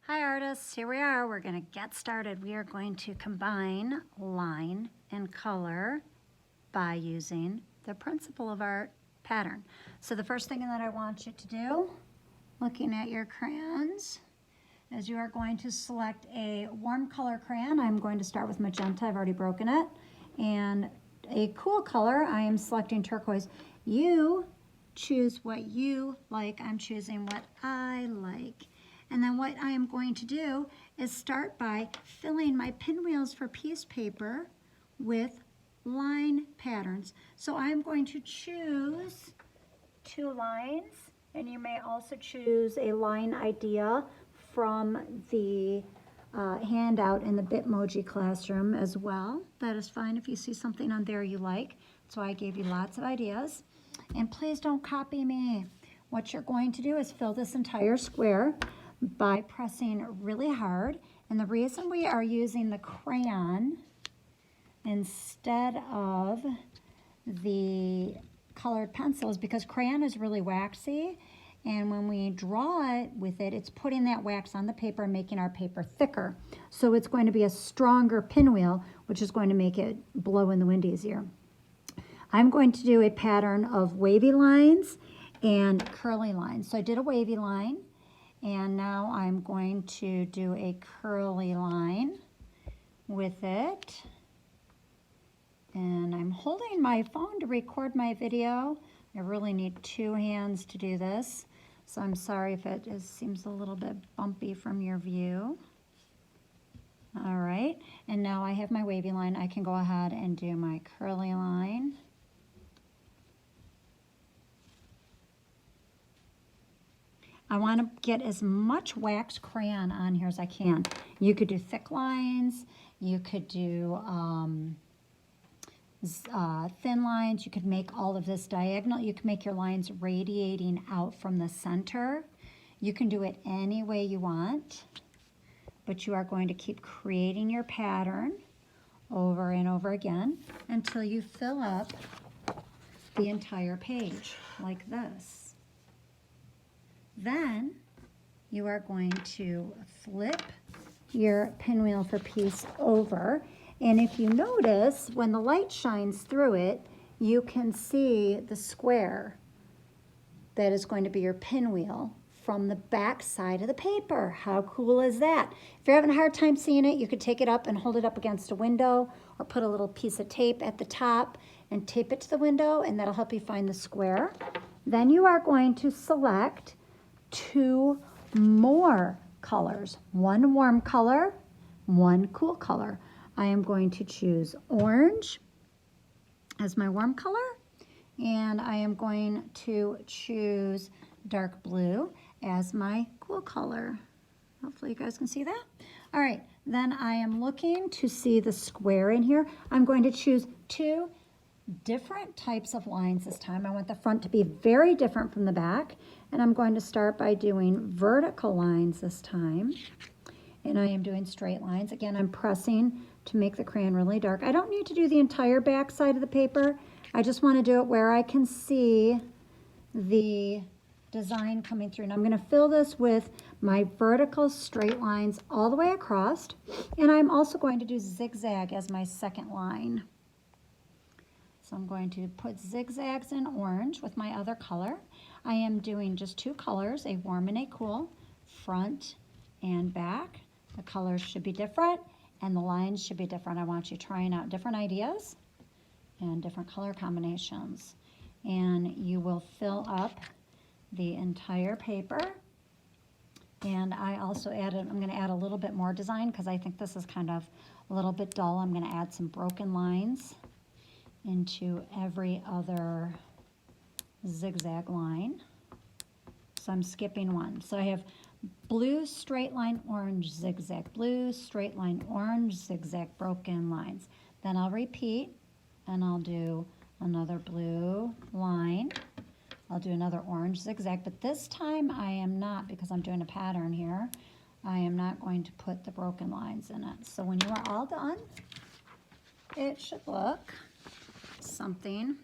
Hi artists, here we are. We're going to get started. We are going to combine line and color by using the Principle of Art pattern. So the first thing that I want you to do, looking at your crayons, is you are going to select a warm color crayon. I'm going to start with magenta. I've already broken it. And a cool color, I am selecting turquoise. You choose what you like. I'm choosing what I like. And then what I am going to do is start by filling my pinwheels for piece paper with line patterns. So I'm going to choose 2 lines, and you may also choose a line idea from the handout in the Bitmoji classroom as well. That is fine if you see something on there you like. So I gave you lots of ideas. And please don't copy me. What you're going to do is fill this entire square by pressing really hard. And the reason we are using the crayon instead of the colored pencil is because crayon is really waxy, and when we draw it with it, it's putting that wax on the paper and making our paper thicker. So it's going to be a stronger pinwheel, which is going to make it blow in the wind easier. I'm going to do a pattern of wavy lines and curly lines. So I did a wavy line, and now I'm going to do a curly line with it. And I'm holding my phone to record my video. I really need 2 hands to do this. So I'm sorry if it seems a little bit bumpy from your view. All right, and now I have my wavy line. I can go ahead and do my curly line. I want to get as much wax crayon on here as I can. You could do thick lines, you could do thin lines, you could make all of this diagonal, you can make your lines radiating out from the center. You can do it any way you want, but you are going to keep creating your pattern over and over again until you fill up the entire page like this. Then you are going to flip your pinwheel for piece over, and if you notice, when the light shines through it, you can see the square that is going to be your pinwheel from the back side of the paper. How cool is that? If you're having a hard time seeing it, you could take it up and hold it up against a window, or put a little piece of tape at the top and tape it to the window, and that'll help you find the square. Then you are going to select 2 more colors, 1 warm color, 1 cool color. I am going to choose orange as my warm color, and I am going to choose dark blue as my cool color. Hopefully you guys can see that. All right, then I am looking to see the square in here. I'm going to choose 2 different types of lines this time. I want the front to be very different from the back, and I'm going to start by doing vertical lines this time, and I am doing straight lines. Again, I'm pressing to make the crayon really dark. I don't need to do the entire back side of the paper. I just want to do it where I can see the design coming through. And I'm going to fill this with my vertical straight lines all the way across, and I'm also going to do zigzag as my second line. So I'm going to put zigzags in orange with my other color. I am doing just 2 colors, a warm and a cool, front and back. The colors should be different and the lines should be different. I want you trying out different ideas and different color combinations. And you will fill up the entire paper. And I also added, I'm going to add a little bit more design because I think this is kind of a little bit dull. I'm going to add some broken lines into every other zigzag line. So I'm skipping 1. So I have blue, straight line, orange, zigzag, blue, straight line, orange, zigzag, broken lines. Then I'll repeat, and I'll do another blue line. I'll do another orange zigzag, but this time I am not, because I'm doing a pattern here, I am not going to put the broken lines in it. So when you are all done, it should look something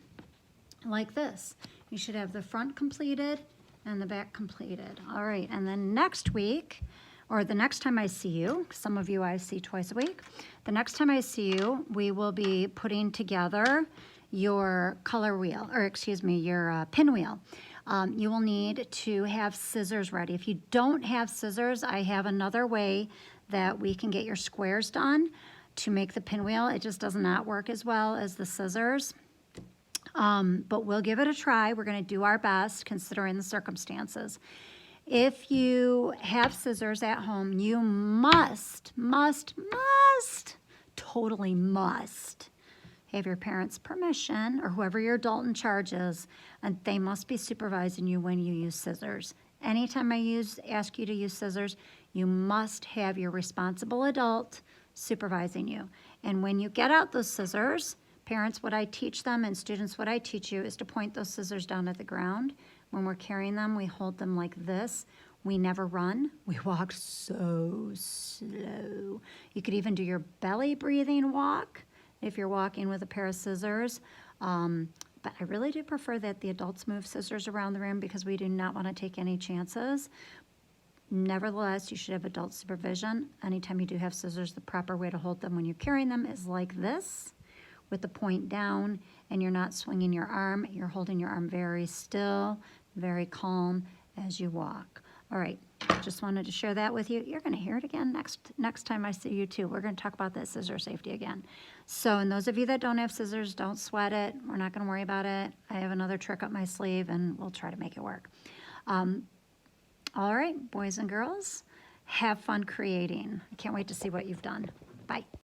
like this. You should have the front completed and the back completed. All right, and then next week or the next time I see you, some of you I see twice a week, the next time I see you, we will be putting together your color wheel, or excuse me, your pinwheel. You will need to have scissors ready. If you don't have scissors, I have another way that we can get your squares done to make the pinwheel. It just does not work as well as the scissors. But we'll give it a try. We're going to do our best considering the circumstances. If you have scissors at home, you totally must have your parents' permission or whoever your adult in charge is, and they must be supervising you when you use scissors. Anytime I ask you to use scissors, you must have your responsible adult supervising you. And when you get out those scissors, parents, what I teach them, and students, what I teach you is to point those scissors down at the ground. When we're carrying them, we hold them like this. We never run. We walk so slow. You could even do your belly breathing walk if you're walking with a pair of scissors. But I really do prefer that the adults move scissors around the room because we do not want to take any chances. Nevertheless, you should have adult supervision. Anytime you do have scissors, the proper way to hold them when you're carrying them is like this, with the point down, and you're not swinging your arm. You're holding your arm very still, very calm as you walk. All right, just wanted to share that with you. You're going to hear it again next time I see you too. We're going to talk about that scissor safety again. So, and those of you that don't have scissors, don't sweat it. We're not going to worry about it. I have another trick up my sleeve, and we'll try to make it work. All right, boys and girls, have fun creating. I can't wait to see what you've done. Bye.